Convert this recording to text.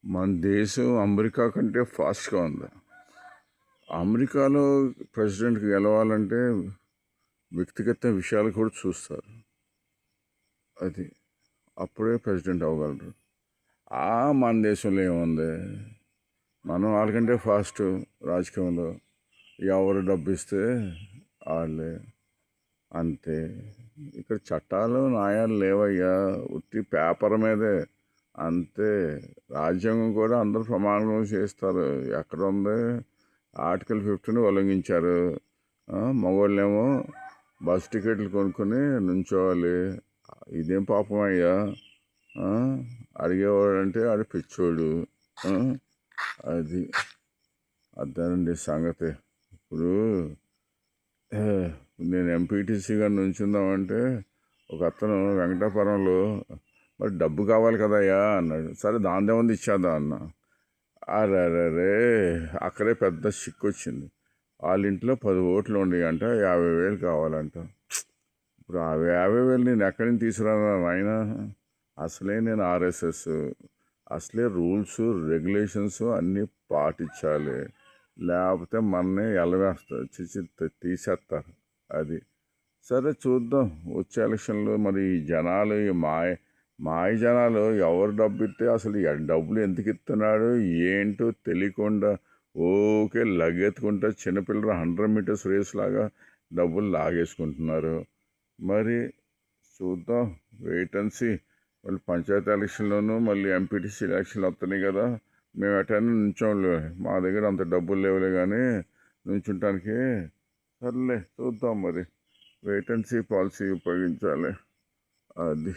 మన దేశం అమెరికా కంటే ఫాస్ట్గా ఉంది. అమెరికాలో ప్రెసిడెంట్కి గెలవాలంటే వ్యక్తిగత విషయాలు కూడా చూస్తారు. అది అప్పుడే ప్రెసిడెంట్ అవ్వగలరు. మన దేశంలో ఏముంది, మనం వాళ్ళకంటే ఫాస్ట్ రాజకీయంలో. ఎవరు డబ్బు ఇస్తే వాళ్ళే, అంతే. ఇక్కడ చట్టాలు న్యాయాలు లేవయ్యా, ఉత్తి పేపర్ మీదే అంతే. రాజ్యాంగం కూడా అందరూ ప్రమాణం చేస్తారు. ఎక్కడ ఉంది? ఆర్టికల్ 15 ఉల్లంఘించారు. మగవాళ్ళేమో బస్ టికెట్లు కొనుక్కొని నుంచోవాలి. ఇదేం పాపం అయ్యా? అడిగేవాడంటే ఆడు పిచ్చోడు. అది అదేనండి సంగతి. ఇప్పుడు నేను ఎంపీటీసీగా నుంచుందామంటే ఒక అతను వెంకటాపురంలో, మరి డబ్బు కావాలి కదయ్యా అన్నాడు. సరే దాందేముంది ఇచ్చేద్దాం అన్న. అరే అక్కడే పెద్ద చిక్కు వచ్చింది. వాళ్ళ ఇంట్లో 10 ఓట్లు ఉండేయంట, 50,000 కావాలంట. ఇప్పుడు ఆ 50,000 నేను ఎక్కడి నుంచి తీసుకురాను ఆయన? అసలే నేను ఆర్ఎస్ఎస్, అసలే రూల్స్ రెగ్యులేషన్స్ అన్నీ పాటించాలి, లేకపోతే మననే ఎలవేస్తారు, తీసేస్తారు. అది సరే చూద్దాం వచ్చే ఎలక్షన్లో. మరి జనాలు మాయ జనాలు ఎవరు డబ్బు ఇస్తే అసలు డబ్బులు ఎందుకు ఇస్తున్నాడు ఏంటో తెలియకుండా ఓకే లగెత్తుకుంటా చిన్నపిల్లలు 100 మీటర్స్ రేస్ లాగా డబ్బులు లాగేసుకుంటున్నారు. మరి చూద్దాం, వెయిట్ అండ్ సీ. మళ్ళీ పంచాయతీ ఎలక్షన్లోనూ మళ్ళీ ఎంపీటీసీ ఎలక్షన్లు వస్తున్నాయి కదా, మేము ఎటైనా నుంచోంలే, మా దగ్గర అంత డబ్బులు లేవులే కానీ నుంచుంటానికి. సర్లే చూద్దాం, మరి వెయిట్ అండ్ సీ పాలసీ ఉపయోగించాలి. అది